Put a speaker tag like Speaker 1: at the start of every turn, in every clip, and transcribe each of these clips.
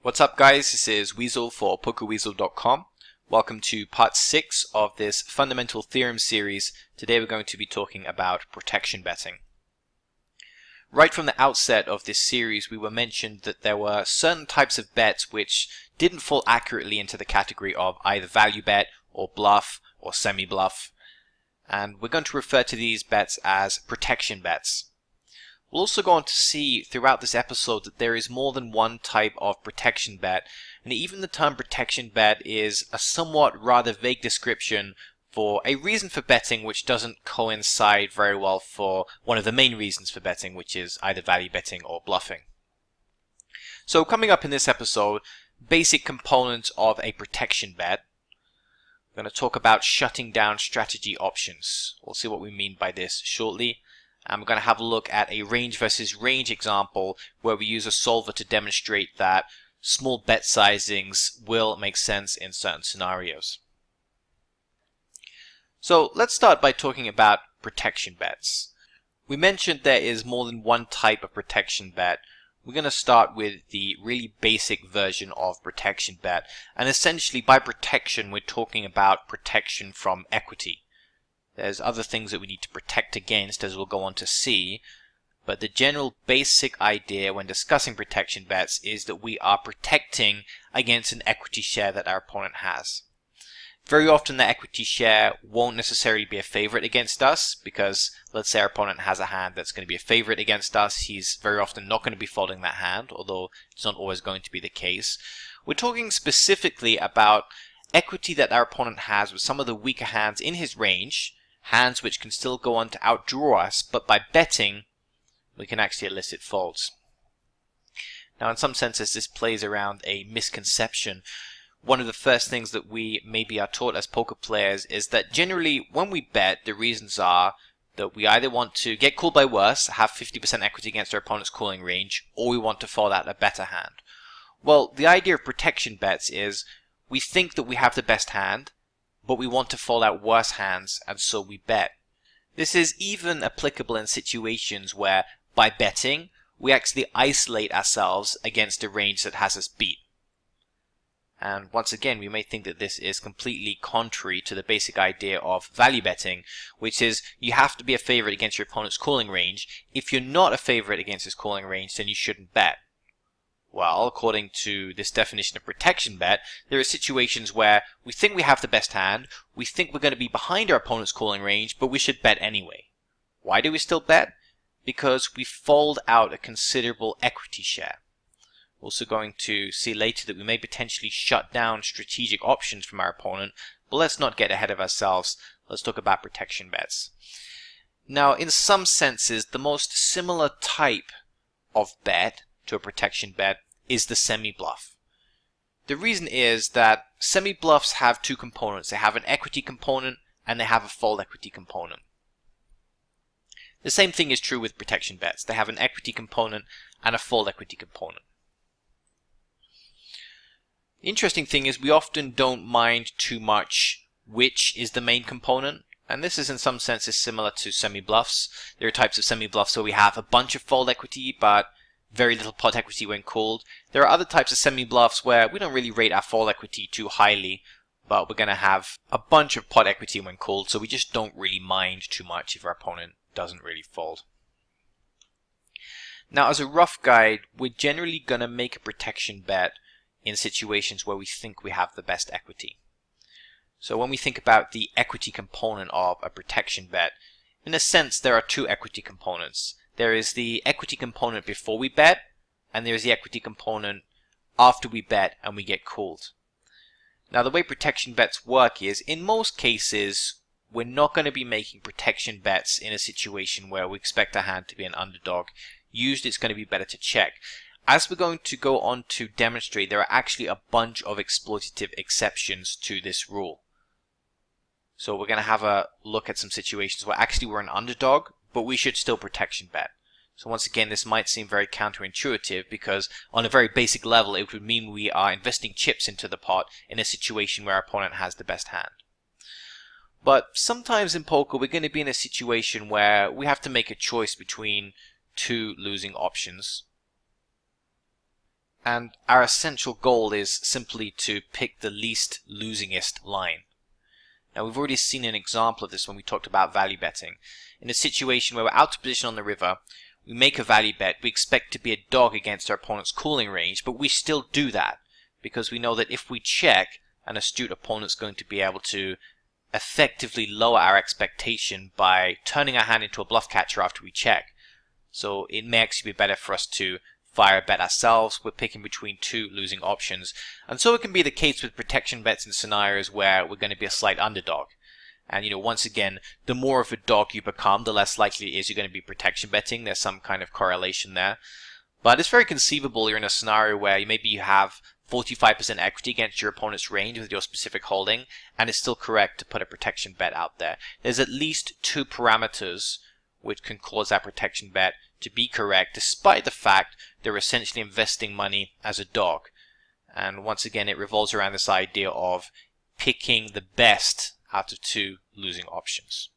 Speaker 1: What's up guys, this is Weasel for PokerWeasel.com. Welcome to part 6 of this fundamental theorem series. Today we're going to be talking about protection betting. Right from the outset of this series we were mentioned that there were certain types of bets which didn't fall accurately into the category of either value bet or bluff or semi-bluff, and we're going to refer to these bets as protection bets. We'll also go on to see throughout this episode that there is more than one type of protection bet, and even the term protection bet is a somewhat rather vague description for a reason for betting which doesn't coincide very well for one of the main reasons for betting, which is either value betting or bluffing. So coming up in this episode, basic components of a protection bet. We're going to talk about shutting down strategy options. We'll see what we mean by this shortly. And we're going to have a look at a range versus range example where we use a solver to demonstrate that small bet sizings will make sense in certain scenarios. So let's start by talking about protection bets. We mentioned there is more than one type of protection bet. We're going to start with the really basic version of protection bet. And essentially by protection we're talking about protection from equity. There's other things that we need to protect against, as we'll go on to see, but the general basic idea when discussing protection bets is that we are protecting against an equity share that our opponent has. Very often the equity share won't necessarily be a favorite against us, because let's say our opponent has a hand that's going to be a favorite against us. He's very often not going to be folding that hand, although it's not always going to be the case. We're talking specifically about equity that our opponent has with some of the weaker hands in his range, hands which can still go on to outdraw us, but by betting we can actually elicit folds. Now in some senses this plays around a misconception. One of the first things that we maybe are taught as poker players is that generally when we bet, the reasons are that we either want to get called by worse, have 50% equity against our opponent's calling range, or we want to fold out a better hand. Well, the idea of protection bets is we think that we have the best hand, but we want to fold out worse hands, and so we bet. This is even applicable in situations where, by betting, we actually isolate ourselves against a range that has us beat. And once again, we may think that this is completely contrary to the basic idea of value betting, which is you have to be a favorite against your opponent's calling range. If you're not a favorite against his calling range, then you shouldn't bet. Well, according to this definition of protection bet, there are situations where we think we have the best hand, we think we're going to be behind our opponent's calling range, but we should bet anyway. Why do we still bet? Because we fold out a considerable equity share. We're also going to see later that we may potentially shut down strategic options from our opponent, but let's not get ahead of ourselves. Let's talk about protection bets. Now, in some senses, the most similar type of bet to a protection bet is the semi-bluff. The reason is that semi-bluffs have two components. They have an equity component and they have a fold equity component. The same thing is true with protection bets. They have an equity component and a fold equity component. The interesting thing is we often don't mind too much which is the main component, and this is in some senses similar to semi-bluffs. There are types of semi-bluffs where we have a bunch of fold equity but very little pot equity when called. There are other types of semi-bluffs where we don't really rate our fold equity too highly, but we're going to have a bunch of pot equity when called, so we just don't really mind too much if our opponent doesn't really fold. Now, as a rough guide, we're generally going to make a protection bet in situations where we think we have the best equity. So when we think about the equity component of a protection bet, in a sense there are two equity components. There is the equity component before we bet, and there is the equity component after we bet and we get called. Now the way protection bets work is, in most cases, we're not going to be making protection bets in a situation where we expect a hand to be an underdog. Usually it's going to be better to check. As we're going to go on to demonstrate, there are actually a bunch of exploitative exceptions to this rule. So we're going to have a look at some situations where actually we're an underdog, but we should still protection bet. So once again, this might seem very counterintuitive because on a very basic level it would mean we are investing chips into the pot in a situation where our opponent has the best hand. But sometimes in poker we're going to be in a situation where we have to make a choice between two losing options. And our essential goal is simply to pick the least losingest line. Now we've already seen an example of this when we talked about value betting. In a situation where we're out of position on the river, we make a value bet, we expect to be a dog against our opponent's calling range, but we still do that because we know that if we check, an astute opponent's going to be able to effectively lower our expectation by turning our hand into a bluff catcher after we check. So it may actually be better for us to fire a bet ourselves. We're picking between two losing options. And so it can be the case with protection bets in scenarios where we're going to be a slight underdog. And once again, the more of a dog you become, the less likely it is you're going to be protection betting. There's some kind of correlation there. But it's very conceivable you're in a scenario where maybe you have 45% equity against your opponent's range with your specific holding, and it's still correct to put a protection bet out there. There's at least two parameters which can cause that protection bet to be correct, despite the fact they're essentially investing money as a dog. And once again, it revolves around this idea of picking the best out of two losing options.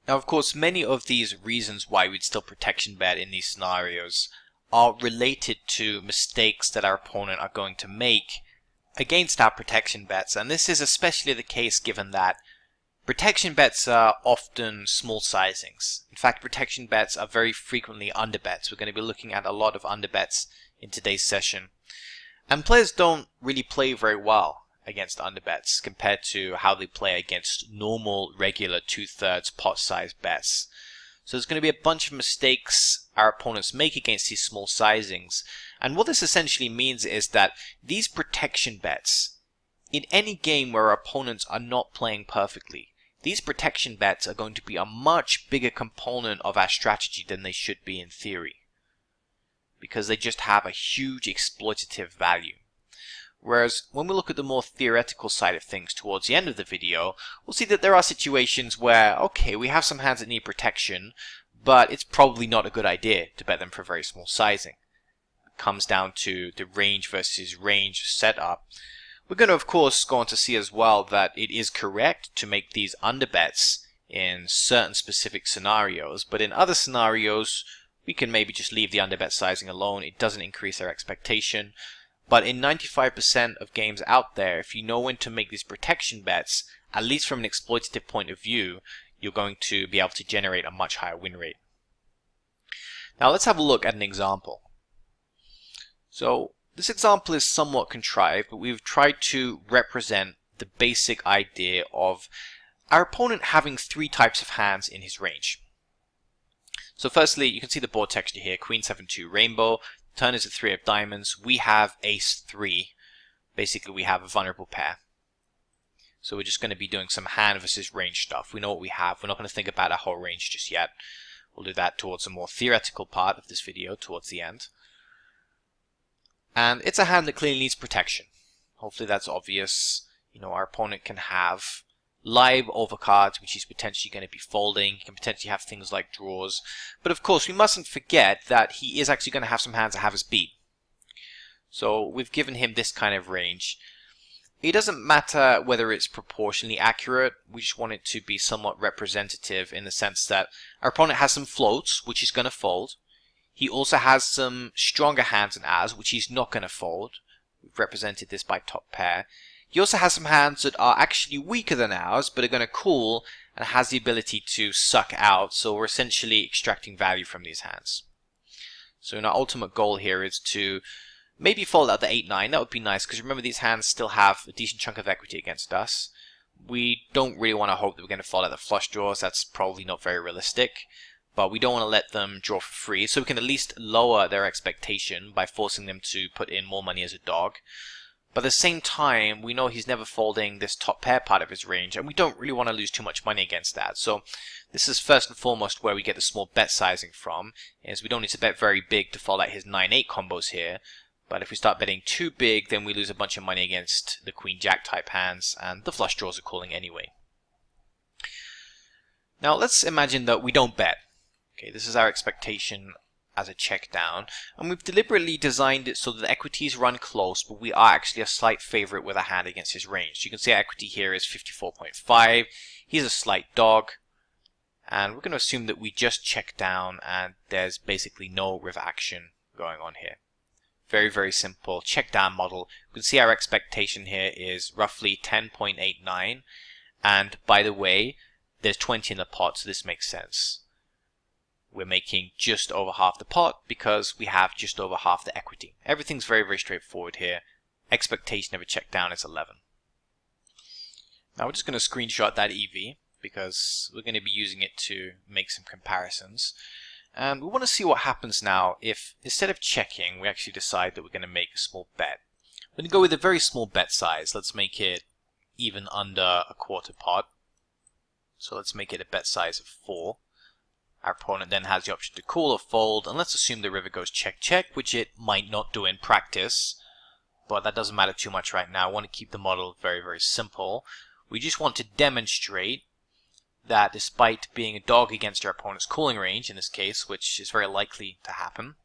Speaker 1: Now, of course, many of these reasons why we'd still protection bet in these scenarios are related to mistakes that our opponent are going to make against our protection bets. And this is especially the case given that protection bets are often small sizings. In fact, protection bets are very frequently underbets. We're going to be looking at a lot of underbets in today's session. And players don't really play very well against underbets compared to how they play against normal, regular 2/3 pot size bets. So there's going to be a bunch of mistakes our opponents make against these small sizings. And what this essentially means is that these protection bets, in any game where our opponents are not playing perfectly, these protection bets are going to be a much bigger component of our strategy than they should be in theory, because they just have a huge exploitative value. Whereas when we look at the more theoretical side of things towards the end of the video, we'll see that there are situations where, okay, we have some hands that need protection, but it's probably not a good idea to bet them for very small sizing. It comes down to the range versus range setup. We're going to, of course, go on to see as well that it is correct to make these underbets in certain specific scenarios, but in other scenarios, we can maybe just leave the underbet sizing alone. It doesn't increase our expectation. But in 95% of games out there, if you know when to make these protection bets, at least from an exploitative point of view, you're going to be able to generate a much higher win rate. Now let's have a look at an example. So this example is somewhat contrived, but we've tried to represent the basic idea of our opponent having three types of hands in his range. So firstly, you can see the board texture here, Queen 7-2 rainbow. Turn is a 3 of diamonds. We have ace 3. Basically, we have a vulnerable pair. So we're just going to be doing some hand versus range stuff. We know what we have. We're not going to think about our whole range just yet. We'll do that towards a more theoretical part of this video, towards the end. And it's a hand that clearly needs protection. Hopefully that's obvious. Our opponent can have live overcards, which he's potentially going to be folding. He can potentially have things like draws. But of course, we mustn't forget that he is actually going to have some hands that have us beat. So we've given him this kind of range. It doesn't matter whether it's proportionally accurate. We just want it to be somewhat representative in the sense that our opponent has some floats, which he's going to fold. He also has some stronger hands than ours, which he's not going to fold. We've represented this by top pair. He also has some hands that are actually weaker than ours, but are going to call and has the ability to suck out. So we're essentially extracting value from these hands. So our ultimate goal here is to maybe fold out the 8-9. That would be nice, because remember these hands still have a decent chunk of equity against us. We don't really want to hope that we're going to fold out the flush draws. That's probably not very realistic. But we don't want to let them draw for free. So we can at least lower their expectation by forcing them to put in more money as a dog. But at the same time, we know he's never folding this top pair part of his range, and we don't really want to lose too much money against that. So this is first and foremost where we get the small bet sizing from, is we don't need to bet very big to fold out his 9-8 combos here. But if we start betting too big, then we lose a bunch of money against the queen-jack type hands, and the flush draws are calling anyway. Now let's imagine that we don't bet. Okay, this is our expectation as a check down, and we've deliberately designed it so that the equities run close, but we are actually a slight favorite with a hand against his range. You can see our equity here is 54.5. He's a slight dog, and we're going to assume that we just check down and there's basically no river action going on here. Very, very simple check down model. You can see our expectation here is roughly 10.89, and by the way, there's 20 in the pot, so this makes sense. We're making just over half the pot because we have just over half the equity. Everything's very, very straightforward here. Expectation of a check down is 11. Now we're just going to screenshot that EV because we're going to be using it to make some comparisons. And we want to see what happens now if, instead of checking, we actually decide that we're going to make a small bet. We're going to go with a very small bet size. Let's make it even under a quarter pot. So let's make it a bet size of 4. Our opponent then has the option to call or fold, and let's assume the river goes check-check, which it might not do in practice, but that doesn't matter too much right now. I want to keep the model very, very simple. We just want to demonstrate that despite being a dog against our opponent's calling range, in this case, which is very likely to happen,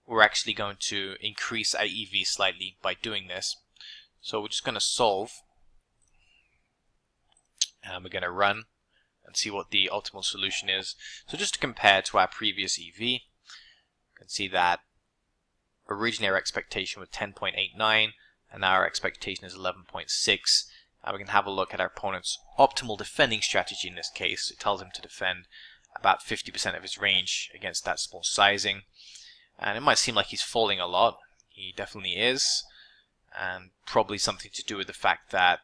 Speaker 1: we're actually going to increase our EV slightly by doing this. So we're just going to solve, and we're going to run and see what the optimal solution is. So just to compare to our previous EV, you can see that originally our expectation was 10.89, and now our expectation is 11.6. Now we can have a look at our opponent's optimal defending strategy in this case. It tells him to defend about 50% of his range against that small sizing. And it might seem like he's folding a lot. He definitely is. And probably something to do with the fact that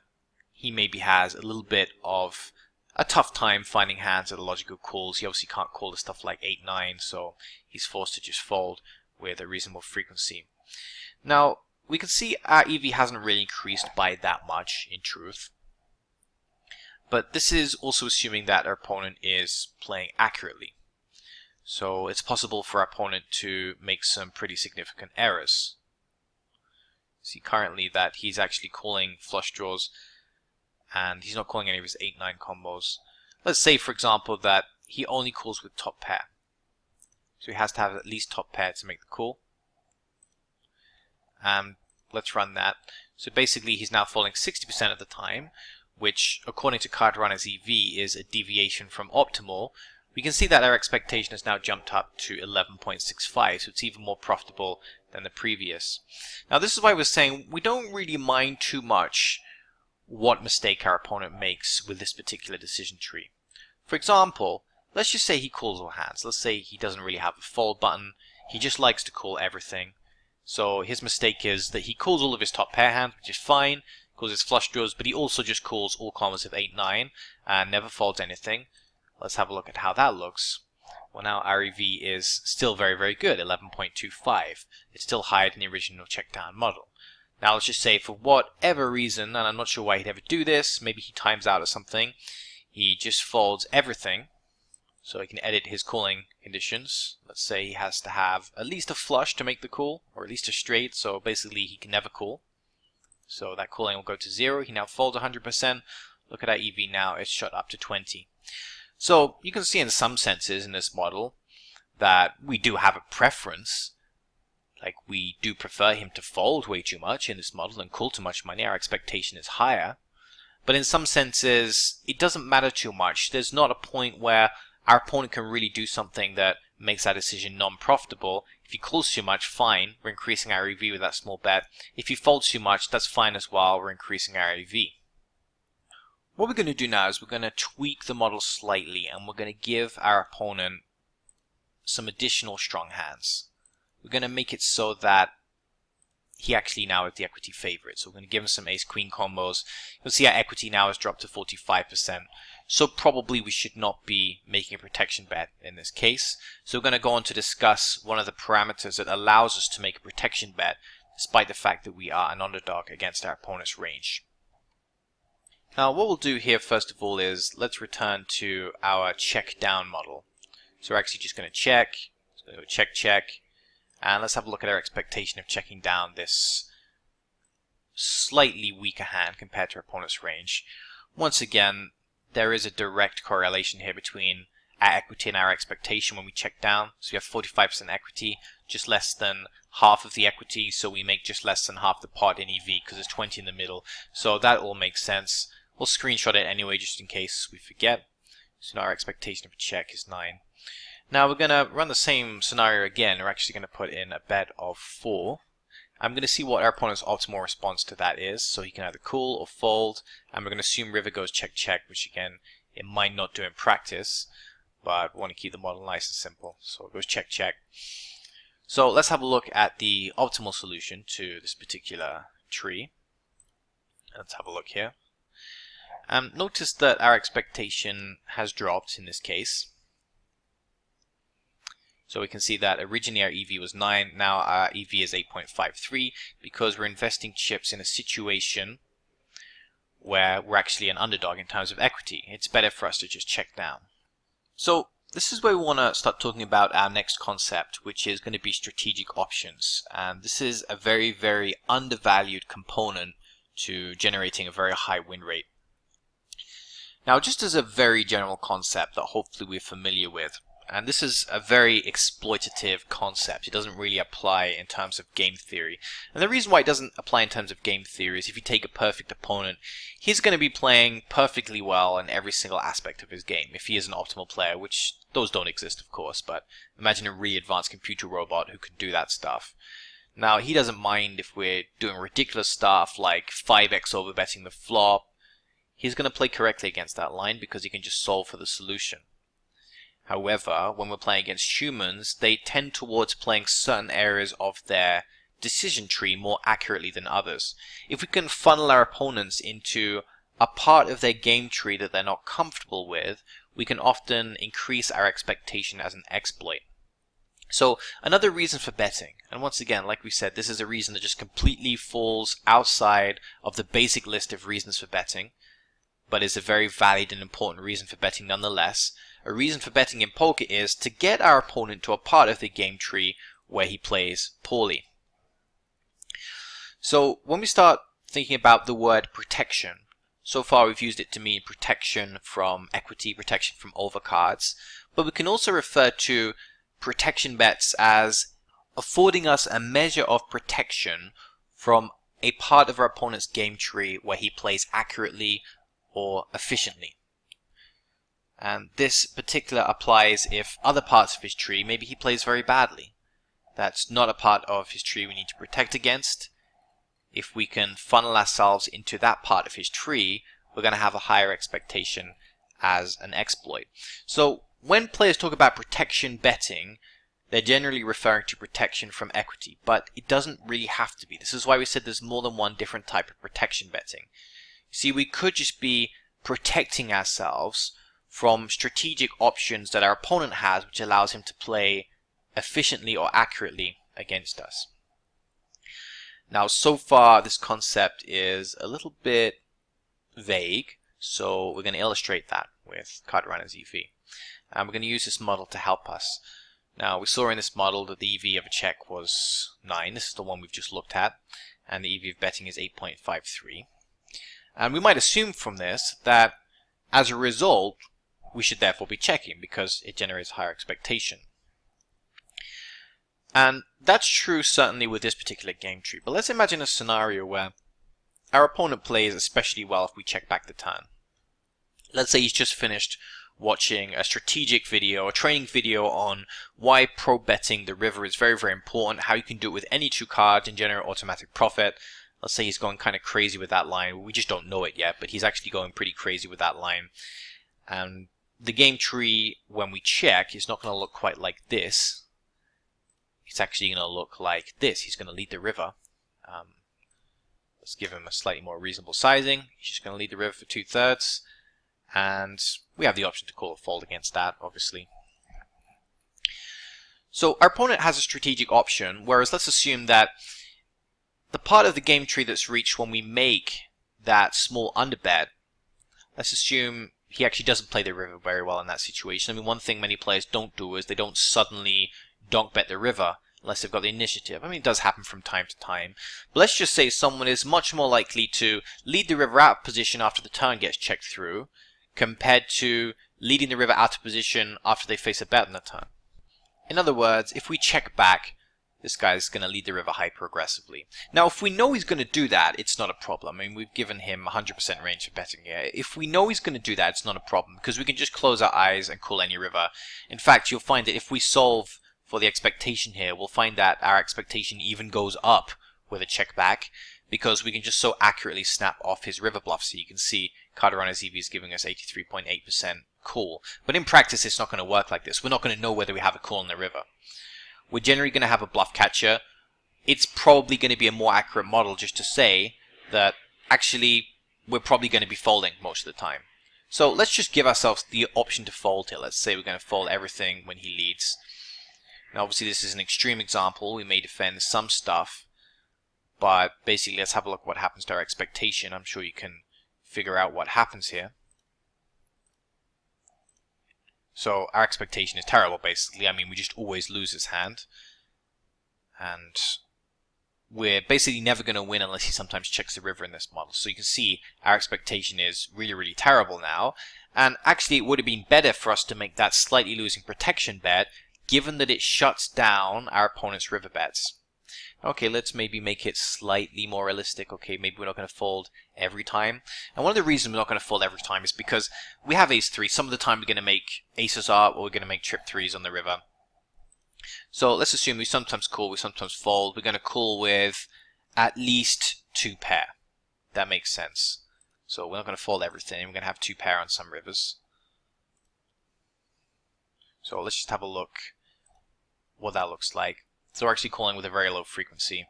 Speaker 1: he maybe has a little bit of a tough time finding hands that are logical calls. He obviously can't call the stuff like 8-9, so he's forced to just fold with a reasonable frequency. Now, we can see our EV hasn't really increased by that much, in truth. But this is also assuming that our opponent is playing accurately. So it's possible for our opponent to make some pretty significant errors. See currently that he's actually calling flush draws, and he's not calling any of his 8-9 combos. Let's say, for example, that he only calls with top pair. So he has to have at least top pair to make the call. Let's run that. So basically he's now folding 60% of the time, which according to Carterana's EV is a deviation from optimal. We can see that our expectation has now jumped up to 11.65, so it's even more profitable than the previous. Now this is why we're saying we don't really mind too much what mistake our opponent makes with this particular decision tree. For example, let's just say he calls all hands. Let's say he doesn't really have a fold button. He just likes to call everything. So his mistake is that he calls all of his top pair hands, which is fine, calls his flush draws, but he also just calls all combos of 8-9 and never folds anything. Let's have a look at how that looks. Well, now our EV is still very, very good, 11.25. It's still higher than the original check down model. Now let's just say for whatever reason, and I'm not sure why he'd ever do this, maybe he times out or something, he just folds everything. So he can edit his calling conditions. Let's say he has to have at least a flush to make the call, or at least a straight, so basically he can never call. So that calling will go to 0. He now folds 100%. Look at our EV now, it's shot up to 20. So you can see in some senses in this model that we do have a preference. Like we do prefer him to fold way too much in this model and call too much money. Our expectation is higher. But in some senses, it doesn't matter too much. There's not a point where our opponent can really do something that makes our decision non-profitable. If he calls too much, fine, we're increasing our EV with that small bet. If he folds too much, that's fine as well, we're increasing our EV. What we're going to do now is we're going to tweak the model slightly, and we're going to give our opponent some additional strong hands. We're going to make it so that he actually now is the equity favorite. So we're going to give him some ace-queen combos. You'll see our equity now has dropped to 45%. So probably we should not be making a protection bet in this case. So we're going to go on to discuss one of the parameters that allows us to make a protection bet despite the fact that we are an underdog against our opponent's range. Now what we'll do here first of all is let's return to our check down model. So we're actually just going to check, so check, check, and let's have a look at our expectation of checking down this slightly weaker hand compared to our opponent's range. Once again, there is a direct correlation here between our equity and our expectation when we check down. So we have 45% equity, just less than half of the equity, so we make just less than half the pot in EV because there's 20 in the middle. So that all makes sense. We'll screenshot it anyway just in case we forget. So now our expectation of a check is 9. Now we're going to run the same scenario again. We're actually going to put in a bet of 4. I'm going to see what our opponent's optimal response to that is. So he can either call or fold. And we're going to assume river goes check check, which again, it might not do in practice. But we want to keep the model nice and simple. So it goes check check. So let's have a look at the optimal solution to this particular tree. Let's have a look here. Notice that our expectation has dropped in this case. So we can see that originally our EV was 9, now our EV is 8.53 because we're investing chips in a situation where we're actually an underdog in terms of equity. It's better for us to just check down. So this is where we want to start talking about our next concept, which is going to be strategic options. And this is a very, very undervalued component to generating a very high win rate. Now, just as a very general concept that hopefully we're familiar with, and this is a very exploitative concept. It doesn't really apply in terms of game theory. And the reason why it doesn't apply in terms of game theory is if you take a perfect opponent, he's going to be playing perfectly well in every single aspect of his game. If he is an optimal player, which those don't exist, of course, but imagine a really advanced computer robot who could do that stuff. Now, he doesn't mind if we're doing ridiculous stuff like 5x overbetting the flop. He's going to play correctly against that line because he can just solve for the solution. However, when we're playing against humans, they tend towards playing certain areas of their decision tree more accurately than others. If we can funnel our opponents into a part of their game tree that they're not comfortable with, we can often increase our expectation as an exploit. So another reason for betting, and once again, like we said, this is a reason that just completely falls outside of the basic list of reasons for betting, but is a very valid and important reason for betting nonetheless. A reason for betting in poker is to get our opponent to a part of the game tree where he plays poorly. So when we start thinking about the word protection, so far we've used it to mean protection from equity, protection from overcards, but we can also refer to protection bets as affording us a measure of protection from a part of our opponent's game tree where he plays accurately or efficiently. And this particular applies if other parts of his tree, maybe he plays very badly. That's not a part of his tree we need to protect against. If we can funnel ourselves into that part of his tree, we're going to have a higher expectation as an exploit. So when players talk about protection betting, they're generally referring to protection from equity, but it doesn't really have to be. This is why we said there's more than one different type of protection betting. See, we could just be protecting ourselves from strategic options that our opponent has, which allows him to play efficiently or accurately against us. Now, so far, this concept is a little bit vague, so we're going to illustrate that with Cartwright's EV. And we're going to use this model to help us. Now, we saw in this model that the EV of a check was 9. This is the one we've just looked at. And the EV of betting is 8.53. And we might assume from this that, as a result, we should therefore be checking because it generates higher expectation. And that's true certainly with this particular game tree. But let's imagine a scenario where our opponent plays especially well if we check back the turn. Let's say he's just finished watching a strategic video, a training video on why pro betting the river is very, very important, how you can do it with any 2 cards and generate automatic profit. Let's say he's going kind of crazy with that line. We just don't know it yet, but he's actually going pretty crazy with that line. And the game tree, when we check, is not going to look quite like this. It's actually going to look like this. He's going to lead the river. Let's give him a slightly more reasonable sizing. He's just going to lead the river for 2/3. And we have the option to call or fold against that, obviously. So our opponent has a strategic option, whereas let's assume that the part of the game tree that's reached when we make that small underbet, let's assume he actually doesn't play the river very well in that situation. I mean, one thing many players don't do is they don't suddenly donk bet the river unless they've got the initiative. I mean, it does happen from time to time. But let's just say someone is much more likely to lead the river out of position after the turn gets checked through compared to leading the river out of position after they face a bet on the turn. In other words, if we check back, this guy's going to lead the river hyper aggressively. Now, if we know he's going to do that, it's not a problem. I mean, we've given him 100% range for betting here. If we know he's going to do that, it's not a problem, because we can just close our eyes and call any river. In fact, you'll find that if we solve for the expectation here, we'll find that our expectation even goes up with a check back, because we can just so accurately snap off his river bluff. So you can see Carterana's EV is giving us 83.8% call. But in practice, it's not going to work like this. We're not going to know whether we have a call in the river. We're generally going to have a bluff catcher. It's probably going to be a more accurate model just to say that actually we're probably going to be folding most of the time. So let's just give ourselves the option to fold here. Let's say we're going to fold everything when he leads. Now obviously this is an extreme example. We may defend some stuff, but basically let's have a look what happens to our expectation. I'm sure you can figure out what happens here. So our expectation is terrible, basically. I mean, we just always lose his hand. And we're basically never going to win unless he sometimes checks the river in this model. So you can see our expectation is really, really terrible now. And actually, it would have been better for us to make that slightly losing protection bet, given that it shuts down our opponent's river bets. Okay, let's maybe make it slightly more realistic. Okay, maybe we're not going to fold every time. And one of the reasons we're not going to fold every time is because we have ace-3. Some of the time we're going to make aces up, or we're going to make trip threes on the river. So let's assume we sometimes call, we sometimes fold. We're going to call with at least 2 pair. That makes sense. So we're not going to fold everything. We're going to have 2 pair on some rivers. So let's just have a look what that looks like. So we're actually calling with a very low frequency.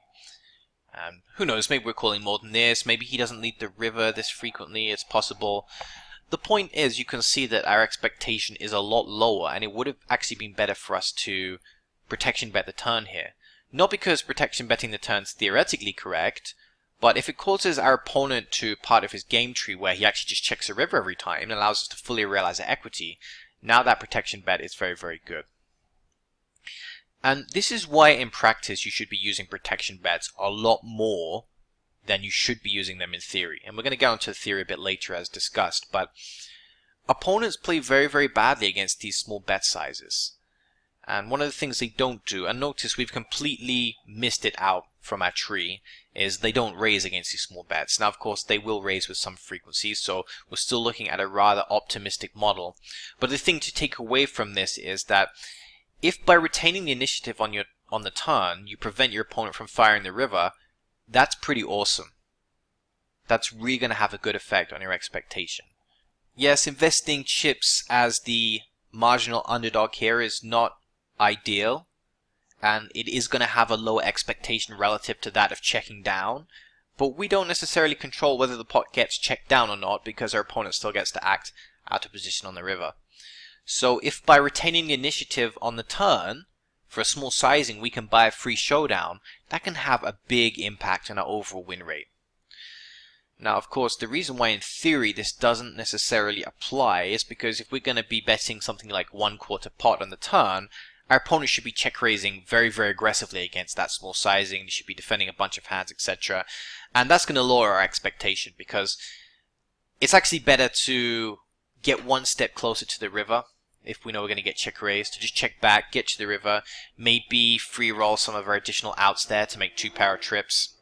Speaker 1: And who knows, maybe we're calling more than this. Maybe he doesn't lead the river this frequently. It's possible. The point is, you can see that our expectation is a lot lower, and it would have actually been better for us to protection bet the turn here. Not because protection betting the turn is theoretically correct, but if it causes our opponent to part of his game tree where he actually just checks a river every time and allows us to fully realize the equity, now that protection bet is very, very good. And this is why in practice you should be using protection bets a lot more than you should be using them in theory. And we're going to get onto the theory a bit later as discussed, but opponents play very, very badly against these small bet sizes. And one of the things they don't do, and notice we've completely missed it out from our tree, is they don't raise against these small bets. Now of course they will raise with some frequencies, so we're still looking at a rather optimistic model. But the thing to take away from this is that if by retaining the initiative on the turn, you prevent your opponent from firing the river, that's pretty awesome. That's really going to have a good effect on your expectation. Yes, investing chips as the marginal underdog here is not ideal, and it is going to have a lower expectation relative to that of checking down, but we don't necessarily control whether the pot gets checked down or not because our opponent still gets to act out of position on the river. So if by retaining the initiative on the turn, for a small sizing, we can buy a free showdown, that can have a big impact on our overall win rate. Now, of course, the reason why in theory this doesn't necessarily apply is because if we're going to be betting something like 1/4 pot on the turn, our opponent should be check raising very, very aggressively against that small sizing. They should be defending a bunch of hands, etc. And that's going to lower our expectation because it's actually better to get one step closer to the river. If we know we're going to get check raised, to just check back, get to the river, maybe free roll some of our additional outs there to make 2 pair of trips.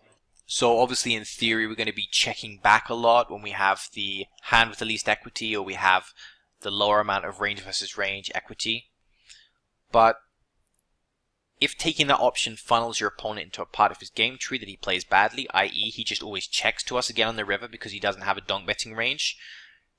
Speaker 1: So obviously in theory we're going to be checking back a lot when we have the hand with the least equity or we have the lower amount of range versus range equity. But if taking that option funnels your opponent into a part of his game tree that he plays badly, i.e. he just always checks to us again on the river because he doesn't have a donk betting range,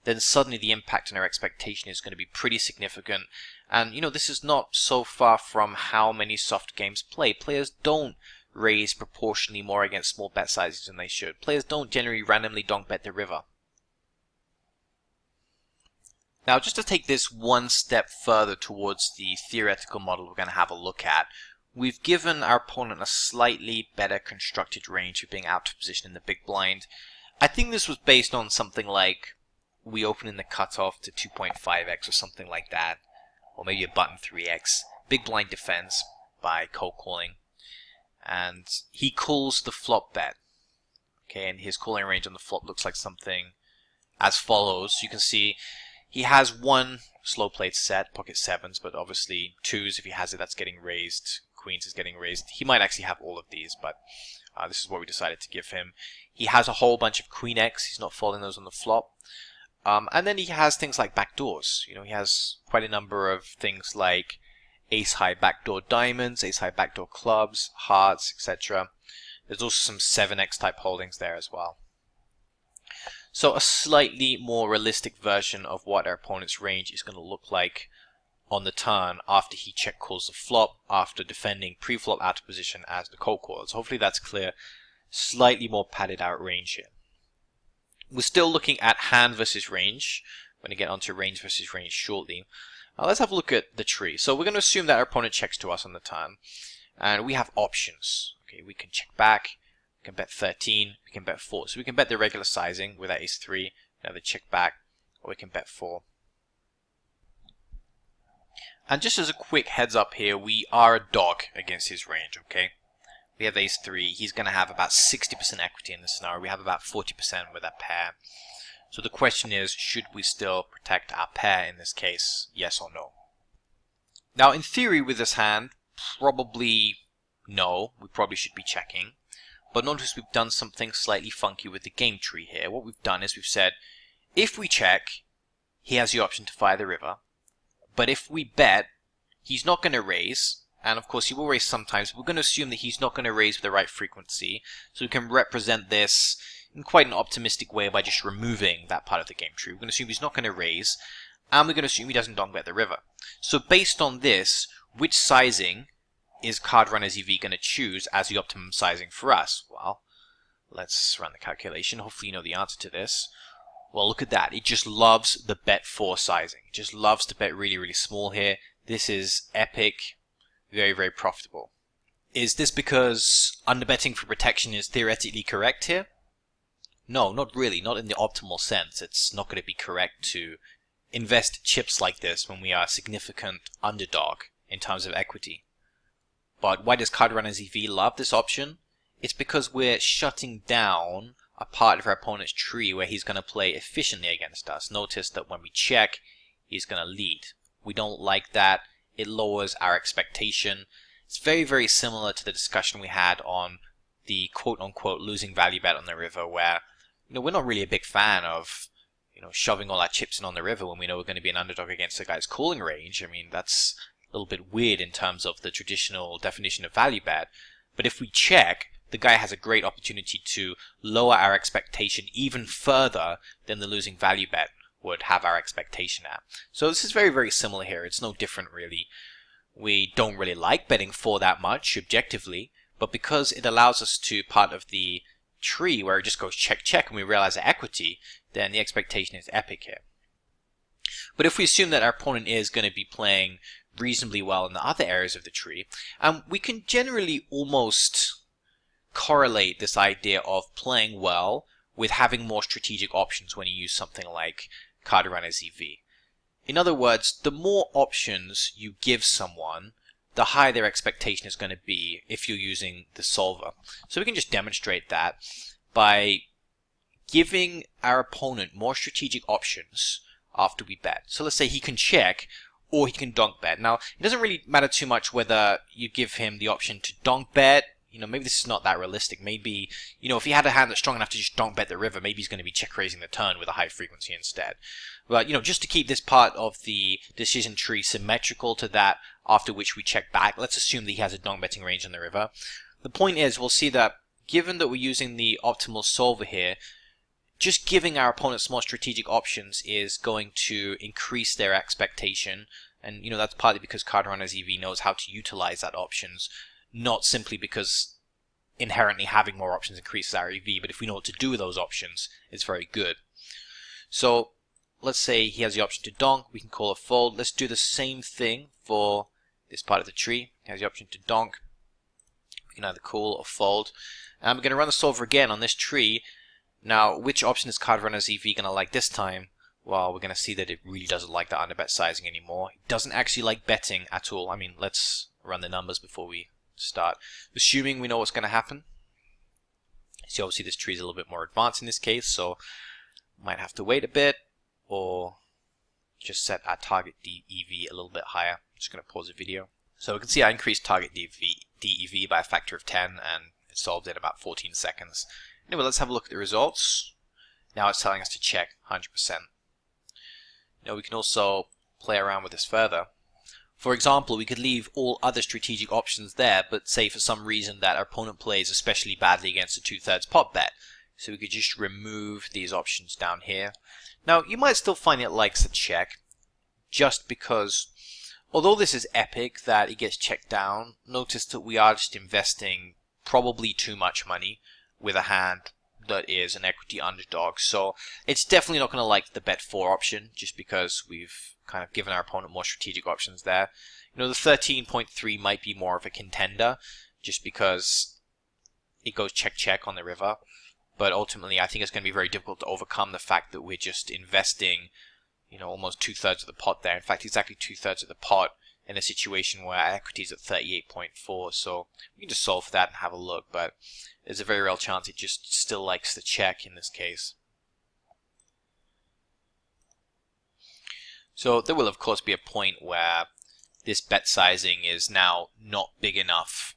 Speaker 1: then suddenly the impact on our expectation is going to be pretty significant. And, you know, this is not so far from how many soft games play. Players don't raise proportionally more against small bet sizes than they should. Players don't generally randomly donk bet the river. Now, just to take this one step further towards the theoretical model we're going to have a look at, we've given our opponent a slightly better constructed range for being out of position in the big blind. I think this was based on something like we open in the cutoff to 2.5x or something like that, or maybe a button 3x. Big blind defends by cold calling, and he calls the flop bet. Okay, and his calling range on the flop looks like something as follows. You can see he has one slow played set, pocket sevens, but obviously twos, if he has it, that's getting raised queens is getting raised. He might actually have all of these, but this is what we decided to give him. He has a whole bunch of queen X. He's not folding those on the flop. And then he has things like backdoors. You know, he has quite a number of things like ace high backdoor diamonds, ace high backdoor clubs, hearts, etc. There's also some 7x type holdings there as well. So a slightly more realistic version of what our opponent's range is going to look like on the turn after he check calls the flop, after defending pre-flop out of position as the cold caller. So hopefully that's clear. Slightly more padded out range here. We're still looking at hand versus range. I'm going to get onto range versus range shortly. Let's have a look at the tree. So we're going to assume that our opponent checks to us on the turn, and we have options. Okay, we can check back, we can bet 13, we can bet 4. So we can bet the regular sizing with our ace 3, another check back, or we can bet 4. And just as a quick heads up here, we are a dog against his range, okay? We have ace 3, he's going to have about 60% equity in this scenario. We have about 40% with that pair. So the question is, should we still protect our pair in this case? Yes or no? Now in theory with this hand, probably no. We probably should be checking. But notice we've done something slightly funky with the game tree here. What we've done is we've said, if we check, he has the option to fire the river. But if we bet, he's not going to raise. And of course he will raise sometimes. We're going to assume that he's not going to raise with the right frequency. So we can represent this in quite an optimistic way by just removing that part of the game tree. We're going to assume he's not going to raise. And we're going to assume he doesn't donk bet the river. So based on this, which sizing is Card Runner's EV going to choose as the optimum sizing for us? Well, let's run the calculation. Hopefully you know the answer to this. Well, look at that. It just loves the bet 4 sizing. It just loves to bet really, really small here. This is epic. Very, very profitable. Is this because underbetting for protection is theoretically correct here? No, not really. Not in the optimal sense. It's not going to be correct to invest chips like this when we are a significant underdog in terms of equity. But why does Card Runner's EV love this option? It's because we're shutting down a part of our opponent's tree where he's going to play efficiently against us. Notice that when we check, he's going to lead. We don't like that. It lowers our expectation. It's very, very similar to the discussion we had on the quote-unquote losing value bet on the river, where we're not really a big fan of shoving all our chips in on the river when we know we're going to be an underdog against the guy's calling range. I mean, that's a little bit weird in terms of the traditional definition of value bet. But if we check, the guy has a great opportunity to lower our expectation even further than the losing value bet would have our expectation at. So this is very, very similar here. It's no different really. We don't really like betting 4 that much objectively, but because it allows us to part of the tree where it just goes check check and we realize the equity, then the expectation is epic here. But if we assume that our opponent is going to be playing reasonably well in the other areas of the tree, we can generally almost correlate this idea of playing well with having more strategic options when you use something like Card Runner's EV. In other words, the more options you give someone, the higher their expectation is going to be if you're using the solver. So we can just demonstrate that by giving our opponent more strategic options after we bet. So let's say he can check or he can donk bet. Now, it doesn't really matter too much whether you give him the option to donk bet. Maybe this is not that realistic. Maybe, if he had a hand that's strong enough to just donk bet the river, maybe he's going to be check raising the turn with a high frequency instead. But, just to keep this part of the decision tree symmetrical to that after which we check back, let's assume that he has a donk betting range on the river. The point is, we'll see that given that we're using the optimal solver here, just giving our opponents more strategic options is going to increase their expectation. And, that's partly because Card Runner's EV knows how to utilize that options. Not simply because inherently having more options increases our EV, but if we know what to do with those options, it's very good. So let's say he has the option to donk, we can call a fold. Let's do the same thing for this part of the tree. He has the option to donk. We can either call or fold. And we're going to run the solver again on this tree. Now, which option is Card Runner's EV going to like this time? Well, we're going to see that it really doesn't like the underbet sizing anymore. It doesn't actually like betting at all. I mean, let's run the numbers before we start. Assuming we know what's going to happen. See, obviously this tree is a little bit more advanced in this case, so might have to wait a bit or just set our target EV a little bit higher. I'm just going to pause the video. So we can see I increased target DEV by a factor of 10 and it solved in about 14 seconds. Anyway, let's have a look at the results. Now it's telling us to check 100%. Now we can also play around with this further. For example, we could leave all other strategic options there, but say for some reason that our opponent plays especially badly against a 2/3 pot bet. So we could just remove these options down here. Now you might still find it likes a check, just because although this is epic that it gets checked down, notice that we are just investing probably too much money with a hand that is an equity underdog. So it's definitely not going to like the bet 4 option, just because we've kind of given our opponent more strategic options there. You know, the 13.3 might be more of a contender, just because it goes check on the river. But ultimately, I think it's going to be very difficult to overcome the fact that we're just investing, you know, almost 2/3 of the pot there. In fact, exactly 2/3 of the pot in a situation where our equity is at 38.4. So we can just solve for that and have a look. But there's a very real chance it just still likes the check in this case. So there will of course be a point where this bet sizing is now not big enough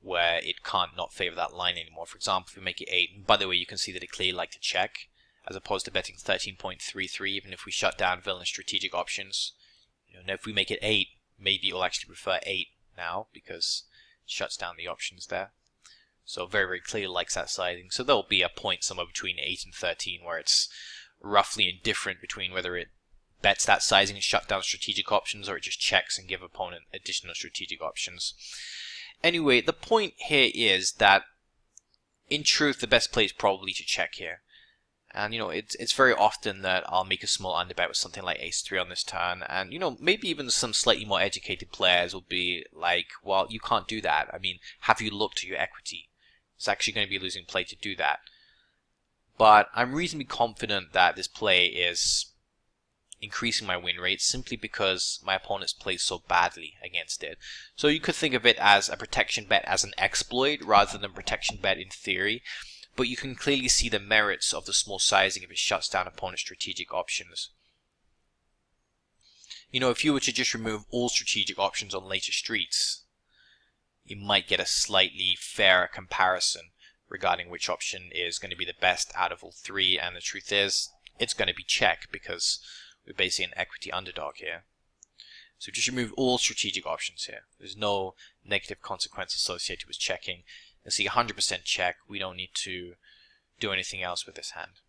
Speaker 1: where it can't not favor that line anymore. For example, if we make it 8, and by the way, you can see that it clearly liked to check, as opposed to betting 13.33, even if we shut down villainous strategic options. You know, if we make it 8, maybe it will actually prefer 8 now, because it shuts down the options there. So very clearly likes that sizing. So there'll be a point somewhere between 8 and 13 where it's roughly indifferent between whether it bets that sizing and shut down strategic options, or it just checks and give opponent additional strategic options. Anyway, the point here is that, in truth, the best play is probably to check here. And, you know, it's very often that I'll make a small underbet with something like ace-3 on this turn. And, you know, maybe even some slightly more educated players will be like, well, you can't do that. I mean, have you looked at your equity? It's actually going to be losing play to do that. But I'm reasonably confident that this play is increasing my win rate simply because my opponent's played so badly against it. So you could think of it as a protection bet as an exploit rather than protection bet in theory, but you can clearly see the merits of the small sizing if it shuts down opponent's strategic options. You know, if you were to just remove all strategic options on later streets, you might get a slightly fairer comparison regarding which option is going to be the best out of all three, and the truth is, it's going to be check, because we're basically an equity underdog here. So just remove all strategic options here. There's no negative consequence associated with checking. And see 100% check. We don't need to do anything else with this hand.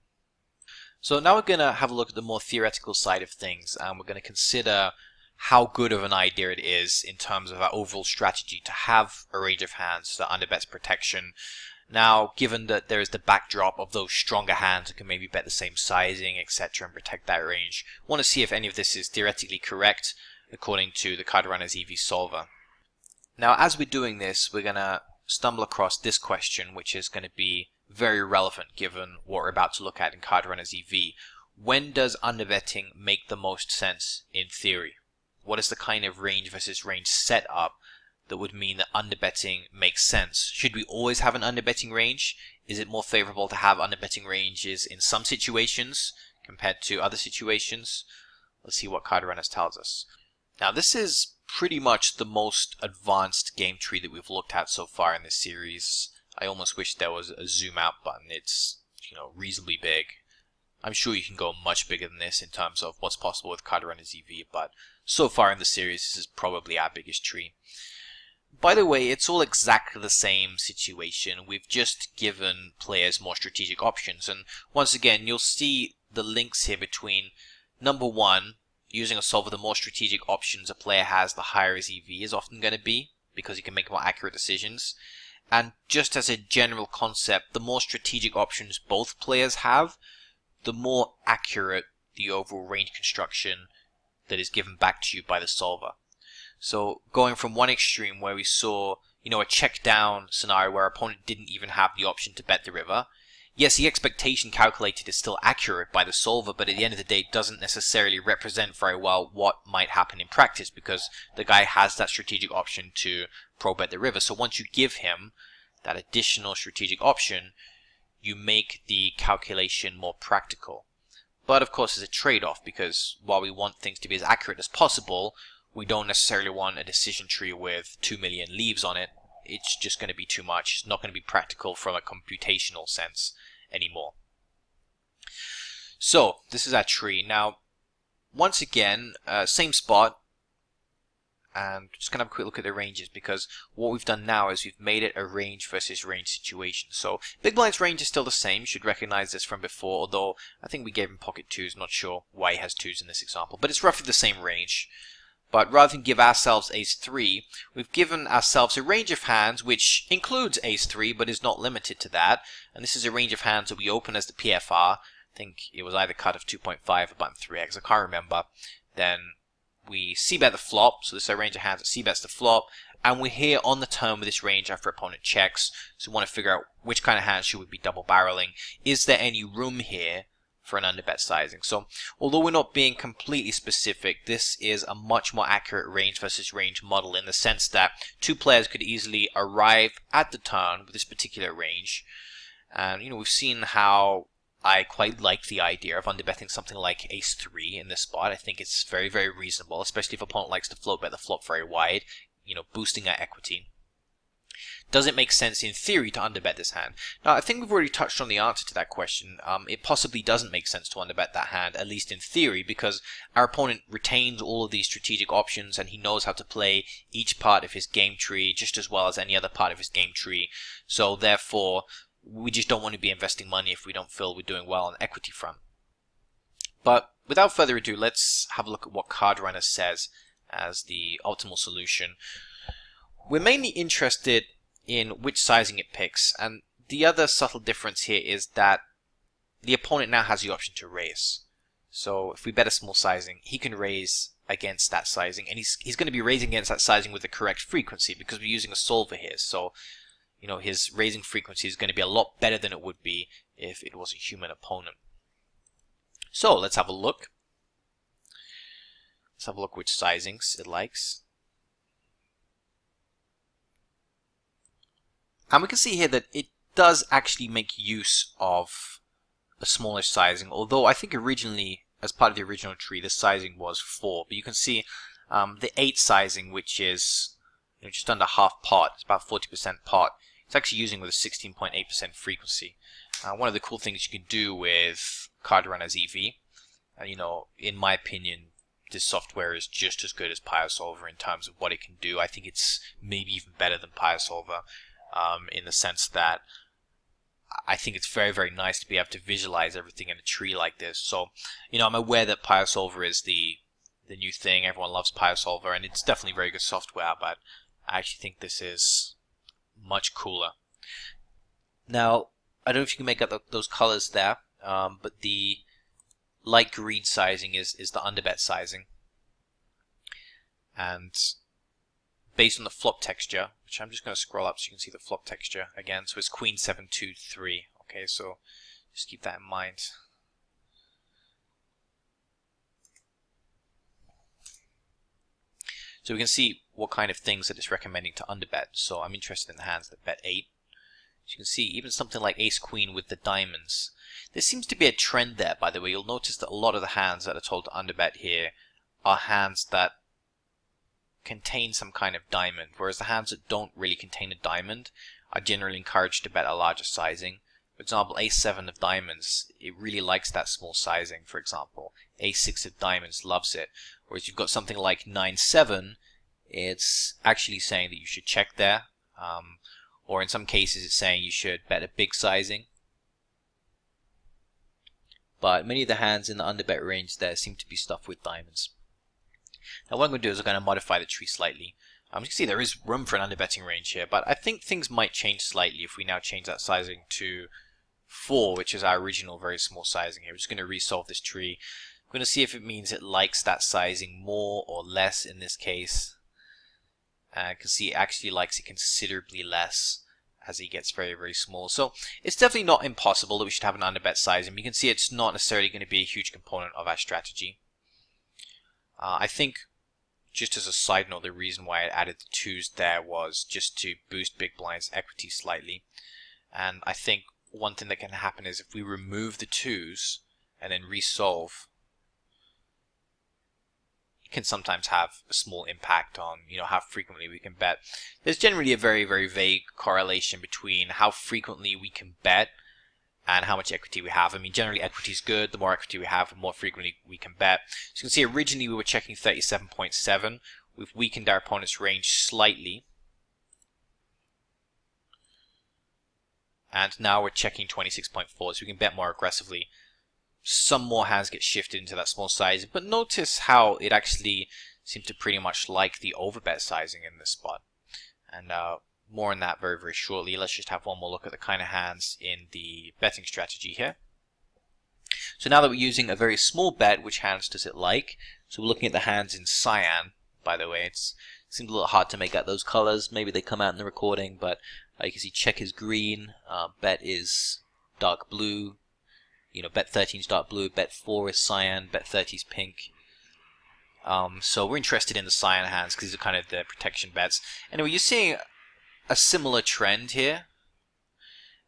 Speaker 1: So now we're going to have a look at the more theoretical side of things, and we're going to consider how good of an idea it is in terms of our overall strategy to have a range of hands that underbets protection. Now, given that there is the backdrop of those stronger hands that can maybe bet the same sizing, etc., and protect that range, I want to see if any of this is theoretically correct according to the Card Runner's EV solver. Now, as we're doing this, we're going to stumble across this question, which is going to be very relevant given what we're about to look at in Card Runner's EV. When does underbetting make the most sense in theory? What is the kind of range versus range setup that would mean that underbetting makes sense? Should we always have an underbetting range? Is it more favorable to have underbetting ranges in some situations compared to other situations? Let's see what Card Runners tells us. Now, this is pretty much the most advanced game tree that we've looked at so far in this series. I almost wish there was a zoom out button. It's, you know, reasonably big. I'm sure you can go much bigger than this in terms of what's possible with Card Runners EV, but so far in the series, this is probably our biggest tree. By the way, it's all exactly the same situation. We've just given players more strategic options. And once again, you'll see the links here between, number one, using a solver, the more strategic options a player has, the higher his EV is often going to be, because he can make more accurate decisions. And just as a general concept, the more strategic options both players have, the more accurate the overall range construction that is given back to you by the solver. So going from one extreme where we saw, you know, a check down scenario where our opponent didn't even have the option to bet the river. Yes, the expectation calculated is still accurate by the solver, but at the end of the day, it doesn't necessarily represent very well what might happen in practice, because the guy has that strategic option to pro bet the river. So once you give him that additional strategic option, you make the calculation more practical. But of course, there's a trade-off, because while we want things to be as accurate as possible, we don't necessarily want a decision tree with 2 million leaves on it. It's just going to be too much. It's not going to be practical from a computational sense anymore. So this is our tree. Now, once again, same spot, and just going to have a quick look at the ranges, because what we've done now is we've made it a range versus range situation. So Big Blind's range is still the same. You should recognize this from before, although I think we gave him pocket twos. Not sure why he has twos in this example, but it's roughly the same range. But rather than give ourselves ace-3, we've given ourselves a range of hands which includes ace-3 but is not limited to that. And this is a range of hands that we open as the PFR. I think it was either cut of 2.5 or button 3x, I can't remember. Then we c-bet the flop, so this is a range of hands that c-bets the flop. And we're here on the turn with this range after opponent checks. So we want to figure out which kind of hands should we be double barreling. Is there any room here for an underbet sizing? So although we're not being completely specific, this is a much more accurate range versus range model in the sense that two players could easily arrive at the turn with this particular range. And we've seen how I quite like the idea of underbetting something like ace-3 in this spot. I think it's very, very reasonable, especially if opponent likes to float bet the flop very wide, boosting our equity. Does it make sense in theory to underbet this hand? Now, I think we've already touched on the answer to that question. It possibly doesn't make sense to underbet that hand, at least in theory, because our opponent retains all of these strategic options and he knows how to play each part of his game tree just as well as any other part of his game tree. So therefore, we just don't want to be investing money if we don't feel we're doing well on the equity front. But without further ado, let's have a look at what Card Runner says as the optimal solution. We're mainly interested in which sizing it picks, and the other subtle difference here is that the opponent now has the option to raise. So if we bet a small sizing, he can raise against that sizing, and he's going to be raising against that sizing with the correct frequency because we're using a solver here. So his raising frequency is going to be a lot better than it would be if it was a human opponent. So let's have a look. Let's have a look which sizings it likes. And we can see here that it does actually make use of a smaller sizing, although I think originally, as part of the original tree, the sizing was 4. But you can see the 8 sizing, which is just under half pot, it's about 40% pot, it's actually using with a 16.8% frequency. One of the cool things you can do with Card Runner's EV, and in my opinion, this software is just as good as PioSolver in terms of what it can do. I think it's maybe even better than PioSolver. In the sense that I think it's very, very nice to be able to visualize everything in a tree like this. So, I'm aware that PioSolver is the new thing. Everyone loves PioSolver, and it's definitely very good software, but I actually think this is much cooler. Now, I don't know if you can make out those colors there, but the light green sizing is the underbet sizing. And based on the flop texture, which I'm just going to scroll up so you can see the flop texture again. So it's Queen 7 2 3. Okay, so just keep that in mind. So we can see what kind of things that it's recommending to underbet. So I'm interested in the hands that bet 8. As you can see, even something like Ace Queen with the diamonds. There seems to be a trend there, by the way. You'll notice that a lot of the hands that are told to underbet here are hands that contain some kind of diamond, whereas the hands that don't really contain a diamond are generally encouraged to bet a larger sizing. For example, Ace-7 of diamonds, it really likes that small sizing, for example. Ace-6 of diamonds loves it. Whereas you've got something like 9-7, it's actually saying that you should check there. Or in some cases it's saying you should bet a big sizing. But many of the hands in the underbet range there seem to be stuffed with diamonds. Now what I'm going to do is I'm going to modify the tree slightly. You can see there is room for an underbetting range here, but I think things might change slightly if we now change that sizing to 4, which is our original very small sizing here. We're just going to resolve this tree. I'm going to see if it means it likes that sizing more or less in this case. You can see it actually likes it considerably less as it gets very, very small. So it's definitely not impossible that we should have an underbet sizing. You can see it's not necessarily going to be a huge component of our strategy. I think, just as a side note, the reason why I added the 2s there was just to boost Big Blind's equity slightly. And I think one thing that can happen is if we remove the 2s and then resolve, can sometimes have a small impact on, how frequently we can bet. There's generally a very, very vague correlation between how frequently we can bet and how much equity we have. I mean, generally equity is good. The more equity we have, the more frequently we can bet. So you can see originally we were checking 37.7. We've weakened our opponent's range slightly. And now we're checking 26.4, so we can bet more aggressively. Some more hands get shifted into that small size, but notice how it actually seems to pretty much like the overbet sizing in this spot. And more on that very, very shortly. Let's just have one more look at the kind of hands in the betting strategy here. So now that we're using a very small bet, which hands does it like? So we're looking at the hands in cyan, by the way. It seems a little hard to make out those colors. Maybe they come out in the recording, but you can see check is green, bet is dark blue, bet 13 is dark blue, bet 4 is cyan, bet 30 is pink. So we're interested in the cyan hands because these are kind of the protection bets. Anyway, you're seeing a similar trend here,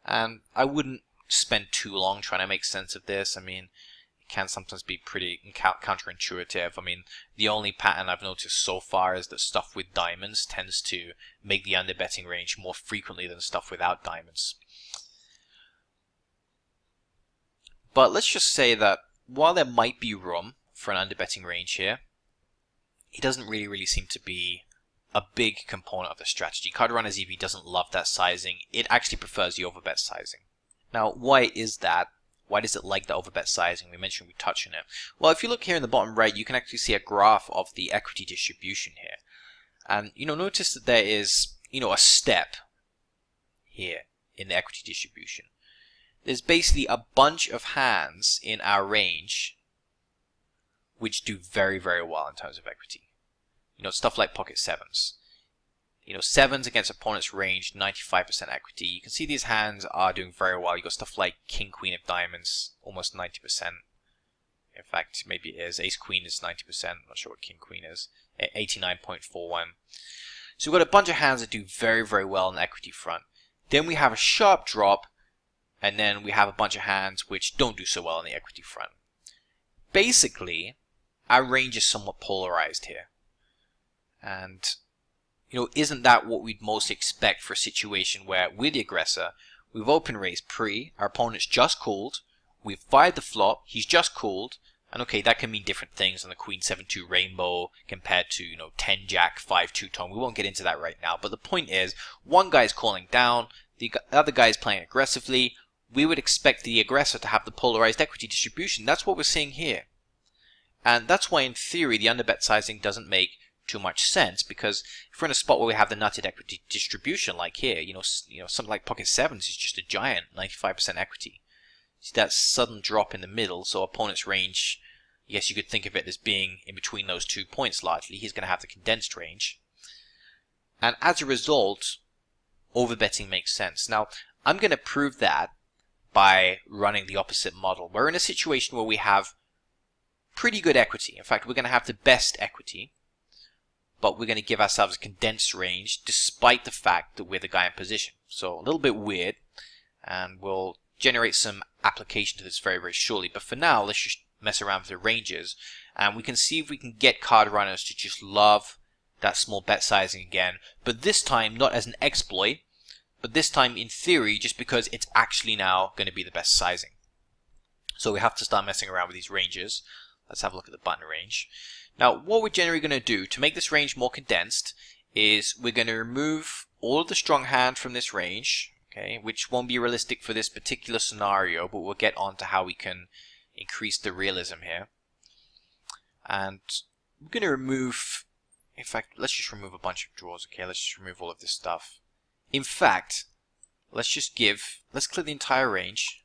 Speaker 1: and I wouldn't spend too long trying to make sense of this. I mean, it can sometimes be pretty counterintuitive. I mean, the only pattern I've noticed so far is that stuff with diamonds tends to make the underbetting range more frequently than stuff without diamonds. But let's just say that while there might be room for an underbetting range here, it doesn't really seem to be a big component of the strategy. Card Runner's EV doesn't love that sizing. It actually prefers the overbet sizing. Now, why is that? Why does it like the overbet sizing? We mentioned we touch on it. Well, if you look here in the bottom right, you can actually see a graph of the equity distribution here. And, notice that there is, a step here in the equity distribution. There's basically a bunch of hands in our range which do very, very well in terms of equity. Stuff like pocket sevens. Sevens against opponent's range, 95% equity. You can see these hands are doing very well. You got stuff like king, queen of diamonds, almost 90%. In fact, maybe it is. Ace, queen is 90%. I'm not sure what king, queen is. 89.41. So we've got a bunch of hands that do very, very well on the equity front. Then we have a sharp drop, and then we have a bunch of hands which don't do so well on the equity front. Basically, our range is somewhat polarized here. And, isn't that what we'd most expect for a situation where we're the aggressor, we've open raised pre, our opponent's just called, we've fired the flop, he's just called, and okay, that can mean different things on the Queen 7-2 rainbow compared to, 10 Jack 5-2 tone. We won't get into that right now, but the point is, one guy's calling down, the other guy's playing aggressively. We would expect the aggressor to have the polarized equity distribution. That's what we're seeing here. And that's why, in theory, the underbet sizing doesn't make too much sense, because if we're in a spot where we have the nutted equity distribution like here, something like pocket sevens is just a giant 95% equity. See that sudden drop in the middle, so opponent's range, yes, you could think of it as being in between those 2 points largely. He's going to have the condensed range. And as a result, overbetting makes sense. Now, I'm going to prove that by running the opposite model. We're in a situation where we have pretty good equity. In fact, we're going to have the best equity, but we're going to give ourselves a condensed range despite the fact that we're the guy in position. So a little bit weird, and we'll generate some application to this very, very shortly. But for now, let's just mess around with the ranges, and we can see if we can get card runners to just love that small bet sizing again, but this time not as an exploit, but this time in theory just because it's actually now going to be the best sizing. So we have to start messing around with these ranges. Let's have a look at the button range. Now, what we're generally going to do to make this range more condensed is we're going to remove all of the strong hand from this range, okay, which won't be realistic for this particular scenario, but we'll get on to how we can increase the realism here. And we're going to remove, in fact, let's just remove a bunch of draws, okay, let's just remove all of this stuff. In fact, let's clear the entire range,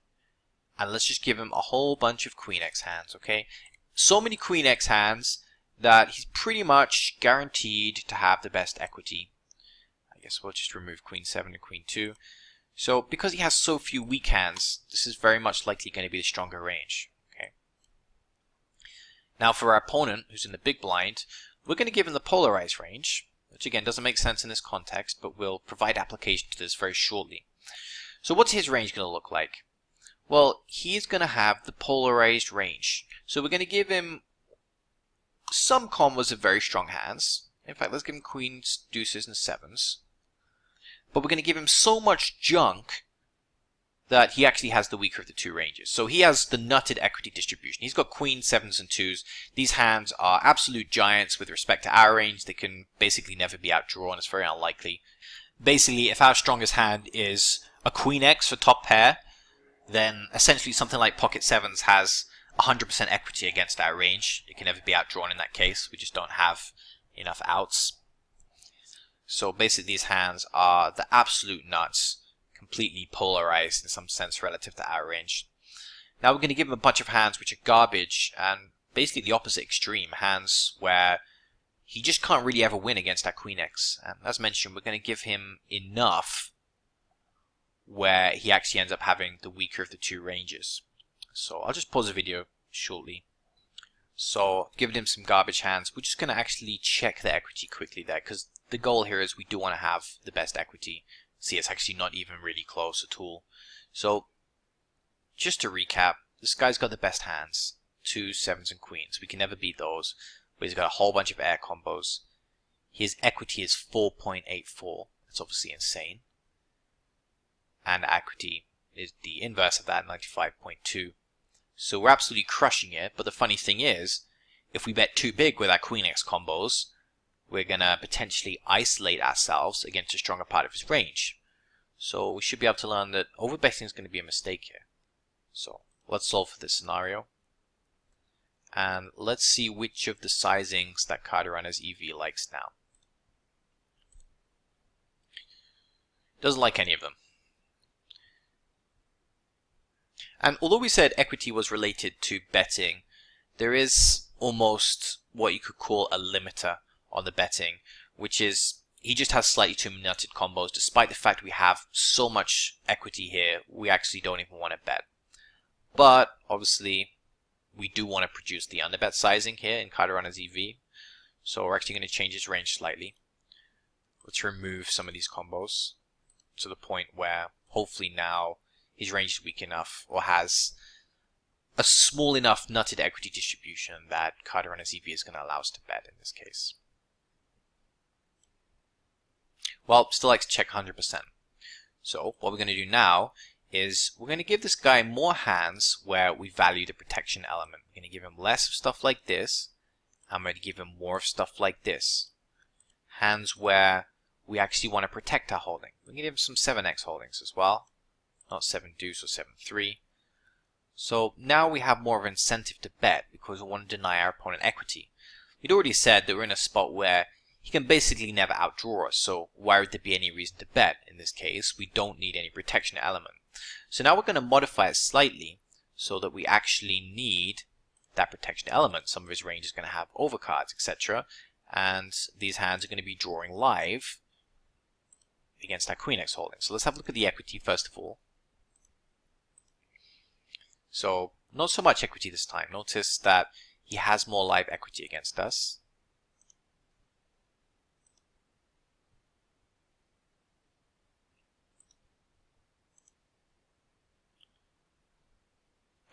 Speaker 1: and let's just give him a whole bunch of Queen X hands, okay? So many Queen X hands that he's pretty much guaranteed to have the best equity. I guess we'll just remove Queen 7 and Queen 2. So because he has so few weak hands, this is very much likely going to be the stronger range, okay? Now for our opponent, who's in the big blind, we're going to give him the polarized range, which again doesn't make sense in this context, but we'll provide application to this very shortly. So what's his range going to look like? Well, he's going to have the polarized range. So we're going to give him some combos of very strong hands. In fact, let's give him queens, deuces, and sevens. But we're going to give him so much junk that he actually has the weaker of the two ranges. So he has the nutted equity distribution. He's got queens, sevens, and twos. These hands are absolute giants with respect to our range. They can basically never be outdrawn. It's very unlikely. Basically, if our strongest hand is a queen X for top pair, then essentially something like pocket sevens has 100% equity against our range. It can never be outdrawn in that case. We just don't have enough outs. So basically these hands are the absolute nuts, completely polarized in some sense relative to our range. Now we're going to give him a bunch of hands which are garbage and basically the opposite extreme, hands where he just can't really ever win against our queen X. And as mentioned, we're going to give him enough where he actually ends up having the weaker of the two ranges. So I'll just pause the video shortly. So giving him some garbage hands, we're just going to actually check the equity quickly there, because the goal here is we do want to have the best equity. See, it's actually not even really close at all. So just to recap, this guy's got the best hands, 2s, 7s, and queens. We can never beat those, but he's got a whole bunch of air combos. His equity is 4.84. That's obviously insane. And equity is the inverse of that, 95.2. So we're absolutely crushing it, but the funny thing is, if we bet too big with our queen X combos, we're going to potentially isolate ourselves against a stronger part of his range. So we should be able to learn that overbetting is going to be a mistake here. So let's solve for this scenario. And let's see which of the sizings that Cardarana's EV likes now. Doesn't like any of them. And although we said equity was related to betting, there is almost what you could call a limiter on the betting, which is he just has slightly too many nutted combos. Despite the fact we have so much equity here, we actually don't even want to bet. But obviously, we do want to produce the underbet sizing here in Cardarana's EV. So we're actually going to change his range slightly. Let's remove some of these combos to the point where hopefully now his range is weak enough or has a small enough nutted equity distribution that Cardarana's EV is going to allow us to bet in this case. Well, still likes to check 100%. So what we're going to do now is we're going to give this guy more hands where we value the protection element. We're going to give him less of stuff like this. I'm going to give him more of stuff like this. Hands where we actually want to protect our holding. We're going to give him some 7x holdings as well. Not 7 deuce or 7-3. So now we have more of an incentive to bet because we want to deny our opponent equity. We'd already said that we're in a spot where he can basically never outdraw us, so why would there be any reason to bet? In this case, we don't need any protection element. So now we're going to modify it slightly so that we actually need that protection element. Some of his range is going to have overcards, etc. And these hands are going to be drawing live against our queen X holding. So let's have a look at the equity first of all. So not so much equity this time. Notice that he has more live equity against us.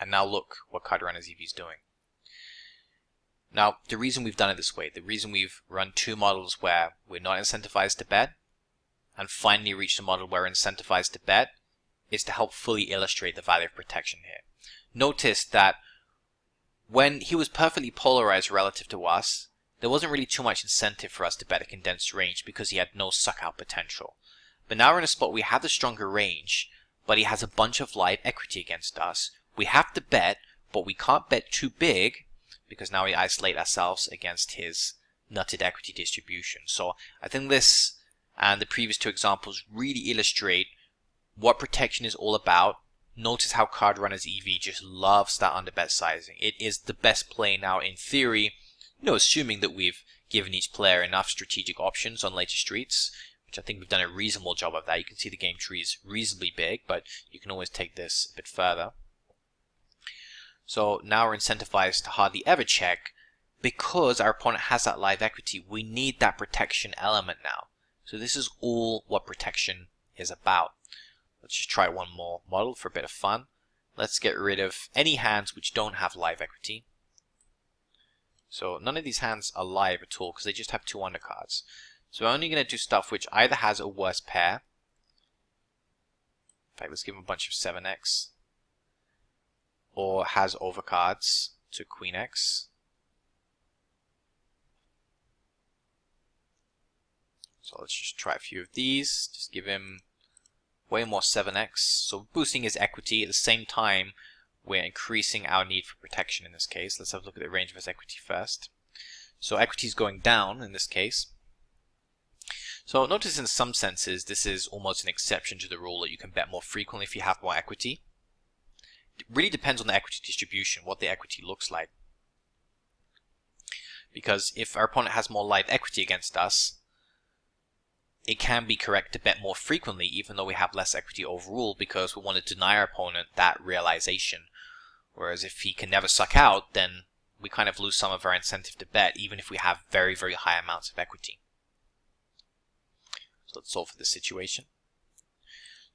Speaker 1: And now look what Cardarana's EV is doing. Now, the reason we've done it this way, the reason we've run two models where we're not incentivized to bet, and finally reached a model where we're incentivized to bet, is to help fully illustrate the value of protection here. Notice that when he was perfectly polarized relative to us, there wasn't really too much incentive for us to bet a condensed range because he had no suck-out potential. But now we're in a spot where we have the stronger range, but he has a bunch of live equity against us. We have to bet, but we can't bet too big because now we isolate ourselves against his nutted equity distribution. So I think this and the previous two examples really illustrate what protection is all about. Notice how Cardarana's EV just loves that underbet sizing. It is the best play now in theory, assuming that we've given each player enough strategic options on later streets, which I think we've done a reasonable job of that. You can see the game tree is reasonably big, but you can always take this a bit further. So now we're incentivized to hardly ever check because our opponent has that live equity. We need that protection element now. So this is all what protection is about. Let's just try one more model for a bit of fun. Let's get rid of any hands which don't have live equity. So none of these hands are live at all because they just have 2 undercards. So we're only going to do stuff which either has a worse pair. In fact, let's give him a bunch of 7x. Or has overcards to Queen X. So let's just try a few of these. Just give him way more 7x. So boosting his equity. At the same time, we're increasing our need for protection in this case. Let's have a look at the range of his equity first. So equity is going down in this case. So notice in some senses this is almost an exception to the rule that you can bet more frequently if you have more equity. It really depends on the equity distribution, what the equity looks like. Because if our opponent has more live equity against us, it can be correct to bet more frequently even though we have less equity overall because we want to deny our opponent that realization. Whereas if he can never suck out, then we kind of lose some of our incentive to bet even if we have very, very high amounts of equity. So let's solve for this situation.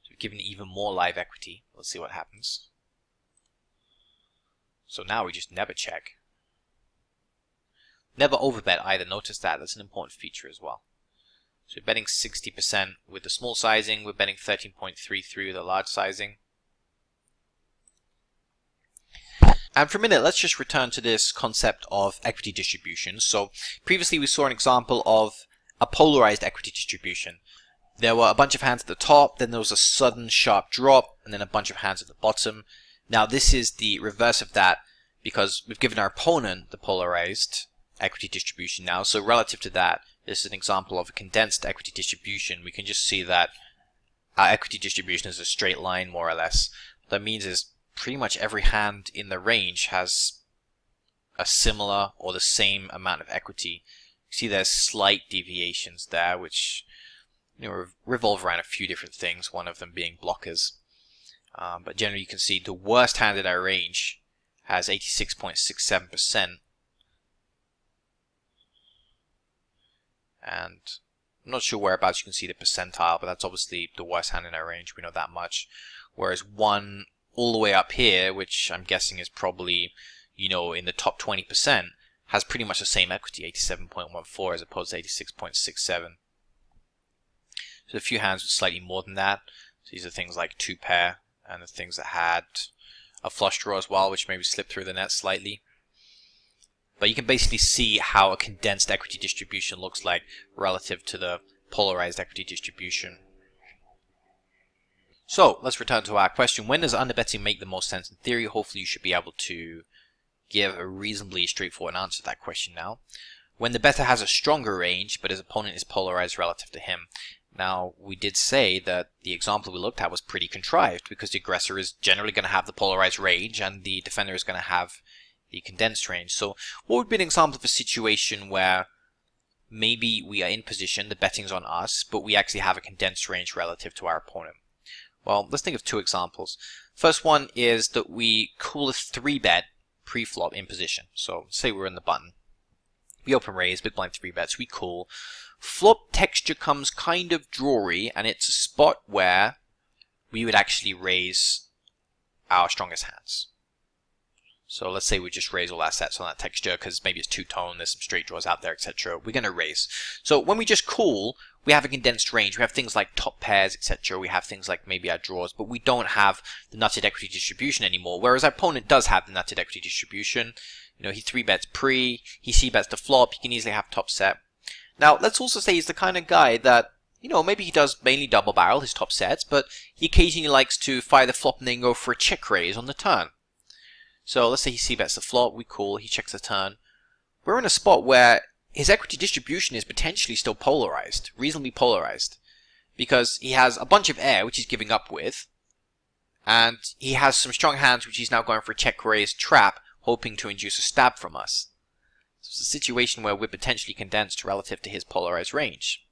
Speaker 1: So we've given even more live equity. Let's see what happens. So now we just never check. Never overbet either. Notice that. That's an important feature as well. So we're betting 60% with the small sizing. We're betting 13.33 with the large sizing. And for a minute, let's just return to this concept of equity distribution. So previously we saw an example of a polarized equity distribution. There were a bunch of hands at the top, then there was a sudden sharp drop, and then a bunch of hands at the bottom. Now this is the reverse of that because we've given our opponent the polarized equity distribution now. So relative to that, this is an example of a condensed equity distribution. We can just see that our equity distribution is a straight line more or less. What that means is pretty much every hand in the range has a similar or the same amount of equity. You see there's slight deviations there which revolve around a few different things, one of them being blockers. But generally you can see the worst hand in our range has 86.67%. And I'm not sure whereabouts you can see the percentile, but that's obviously the worst hand in our range, we know that much. Whereas one all the way up here, which I'm guessing is probably, in the top 20%, has pretty much the same equity, 87.14 as opposed to 86.67. So a few hands with slightly more than that. So these are things like 2 pair, and the things that had a flush draw as well, which maybe slipped through the net slightly. But you can basically see how a condensed equity distribution looks like relative to the polarized equity distribution. So let's return to our question. When does underbetting make the most sense? In theory, hopefully you should be able to give a reasonably straightforward answer to that question now. When the bettor has a stronger range, but his opponent is polarized relative to him. Now, we did say that the example we looked at was pretty contrived because the aggressor is generally going to have the polarized range and the defender is going to have the condensed range. So what would be an example of a situation where maybe we are in position, the betting's on us, but we actually have a condensed range relative to our opponent? Well, let's think of 2 examples. First one is that we call a 3-bet pre-flop in position. So say we're in the button. We open raise, big blind 3-bets, we call. Flop texture comes kind of drawy, and it's a spot where we would actually raise our strongest hands. So let's say we just raise all our sets on that texture because maybe it's two-tone, there's some straight draws out there, etc. We're going to raise. So when we just call, we have a condensed range. We have things like top pairs, etc. We have things like maybe our draws, but we don't have the nutted equity distribution anymore, whereas our opponent does have the nutted equity distribution. He 3-bets pre, he c-bets the flop, he can easily have top set. Now, let's also say he's the kind of guy that, maybe he does mainly double barrel his top sets, but he occasionally likes to fire the flop and then go for a check raise on the turn. So let's say he c-bets the flop, we call, he checks the turn. We're in a spot where his equity distribution is potentially still polarized, reasonably polarized, because he has a bunch of air, which he's giving up with, and he has some strong hands, which he's now going for a check raise trap, hoping to induce a stab from us. So it's a situation where we're potentially condensed relative to his polarized range.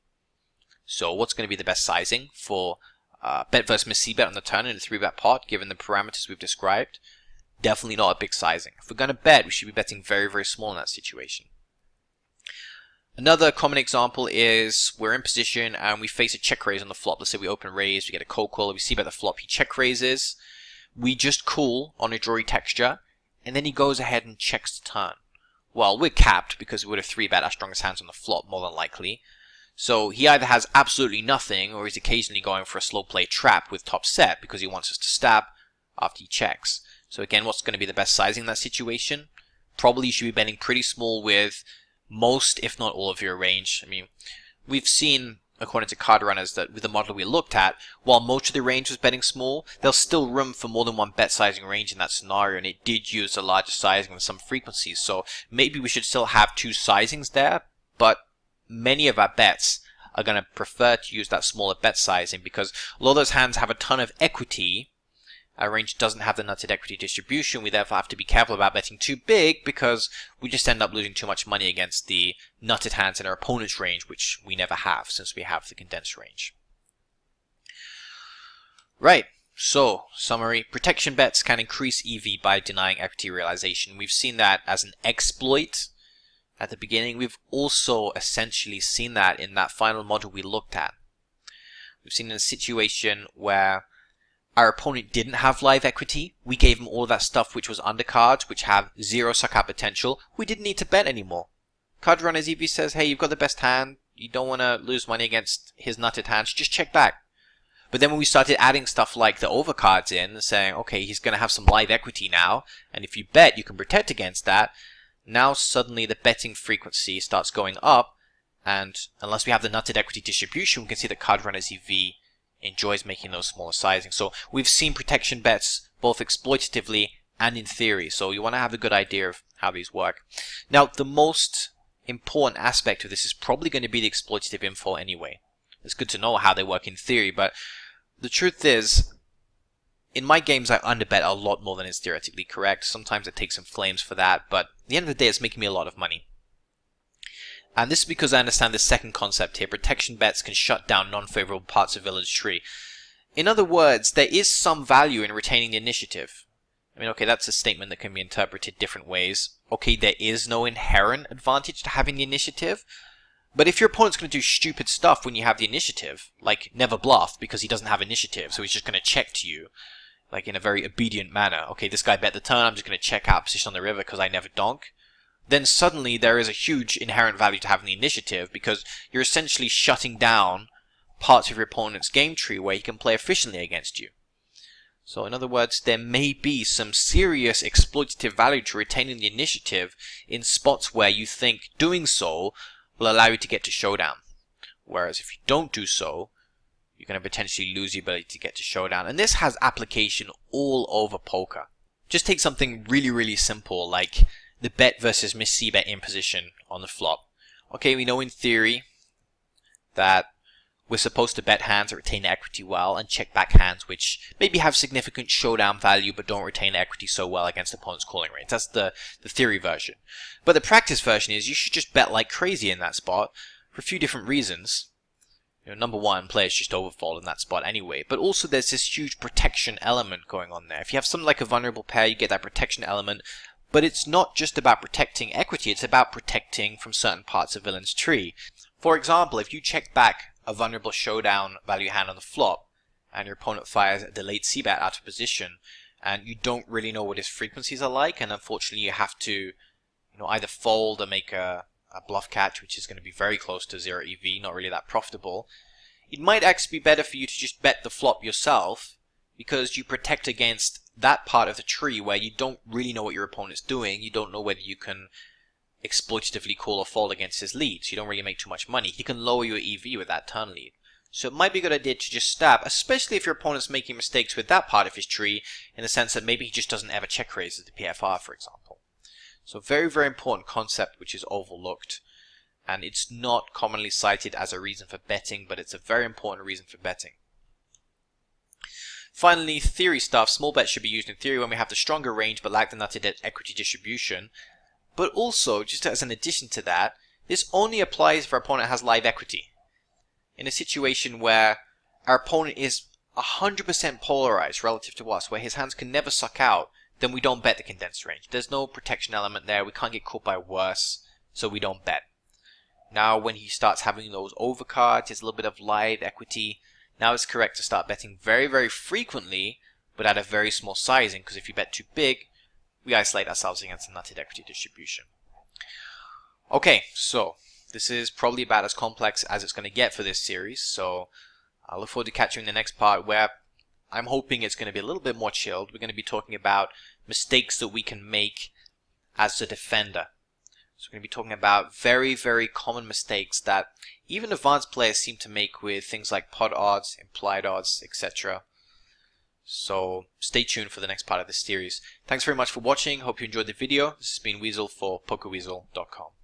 Speaker 1: So what's going to be the best sizing for bet versus miss c-bet on the turn in a 3-bet pot, given the parameters we've described? Definitely not a big sizing. If we're going to bet, we should be betting very, very small in that situation. Another common example is we're in position and we face a check raise on the flop. Let's say we open raise, we get a cold call, we c-bet the flop, he check raises. We just call on a drawy texture, and then he goes ahead and checks the turn. well, we're capped because we would have 3-bet our strongest hands on the flop more than likely. So he either has absolutely nothing, or he's occasionally going for a slow play trap with top set because he wants us to stab after he checks. So again, what's going to be the best sizing in that situation? Probably you should be betting pretty small with most, if not all, of your range. I mean, we've seen, according to card runners, that with the model we looked at, while most of the range was betting small, there's still room for more than one bet sizing range in that scenario, and it did use a larger sizing with some frequencies. So maybe we should still have two sizings there, but many of our bets are going to prefer to use that smaller bet sizing because although those hands have a ton of equity, our range doesn't have the nutted equity distribution. We therefore have to be careful about betting too big because we just end up losing too much money against the nutted hands in our opponent's range, which we never have since we have the condensed range. Right, so summary. Protection bets can increase EV by denying equity realization. We've seen that as an exploit at the beginning. We've also essentially seen that in that final model we looked at. We've seen in a situation where our opponent didn't have live equity. We gave him all that stuff which was undercards, which have zero suck-out potential. We didn't need to bet anymore. Card runner's EV says, hey, you've got the best hand. You don't want to lose money against his nutted hands. Just check back. But then when we started adding stuff like the overcards in, saying, okay, he's going to have some live equity now, and if you bet, you can protect against that, now suddenly the betting frequency starts going up, and unless we have the nutted equity distribution, we can see that card runner's EV enjoys making those smaller sizings. So we've seen protection bets both exploitatively and in theory. So you want to have a good idea of how these work. Now, the most important aspect of this is probably going to be the exploitative info anyway. It's good to know how they work in theory, but the truth is, in my games I underbet a lot more than is theoretically correct. Sometimes I take some flames for that, but at the end of the day it's making me a lot of money. And this is because I understand the second concept here. Protection bets can shut down non-favorable parts of villain's tree. In other words, there is some value in retaining the initiative. I mean, okay, that's a statement that can be interpreted different ways. Okay, there is no inherent advantage to having the initiative, but if your opponent's going to do stupid stuff when you have the initiative, like never bluff because he doesn't have initiative, so he's just going to check to you, like in a very obedient manner. Okay, this guy bet the turn, I'm just going to check out position on the river because I never donk. Then suddenly there is a huge inherent value to having the initiative because you're essentially shutting down parts of your opponent's game tree where he can play efficiently against you. So in other words, there may be some serious exploitative value to retaining the initiative in spots where you think doing so will allow you to get to showdown. Whereas if you don't do so, you're going to potentially lose the ability to get to showdown. And this has application all over poker. Just take something really simple like the bet versus miss c-bet in position on the flop. Okay, we know in theory that we're supposed to bet hands that retain equity well and check back hands which maybe have significant showdown value but don't retain equity so well against opponent's calling range. That's the theory version. But the practice version is you should just bet like crazy in that spot for a few different reasons. You know, number one, players just overfold in that spot anyway, but also there's this huge protection element going on there. If you have something like a vulnerable pair, you get that protection element. But it's not just about protecting equity, it's about protecting from certain parts of villain's tree. For example, if you check back a vulnerable showdown value hand on the flop, and your opponent fires a delayed c-bet out of position, and you don't really know what his frequencies are like, and unfortunately you have to either fold or make a bluff catch, which is going to be very close to 0 EV, not really that profitable, it might actually be better for you to just bet the flop yourself, because you protect against that part of the tree where you don't really know what your opponent's doing. You don't know whether you can exploitatively call or fold against his lead, so you don't really make too much money. He can lower your EV with that turn lead. So it might be a good idea to just stab, especially if your opponent's making mistakes with that part of his tree, in the sense that maybe he just doesn't ever check raise at the PFR, for example. So very important concept which is overlooked, and it's not commonly cited as a reason for betting, but it's a very important reason for betting. Finally, theory stuff. Small bets should be used in theory when we have the stronger range but lack the nutted equity distribution. But also, just as an addition to that, this only applies if our opponent has live equity. In a situation where our opponent is 100% polarized relative to us, where his hands can never suck out, then we don't bet the condensed range. There's no protection element there. We can't get caught by worse, so we don't bet. Now, when he starts having those overcards, there's a little bit of live equity. Now it's correct to start betting very frequently, but at a very small sizing, because if you bet too big, we isolate ourselves against the nutted equity distribution. Okay, so this is probably about as complex as it's going to get for this series, so I look forward to catching the next part where I'm hoping it's going to be a little bit more chilled. We're going to be talking about mistakes that we can make as a defender. So we're going to be talking about very, very common mistakes that even advanced players seem to make with things like pot odds, implied odds, etc. So stay tuned for the next part of this series. Thanks very much for watching. Hope you enjoyed the video. This has been Weasel for PokerWeasel.com.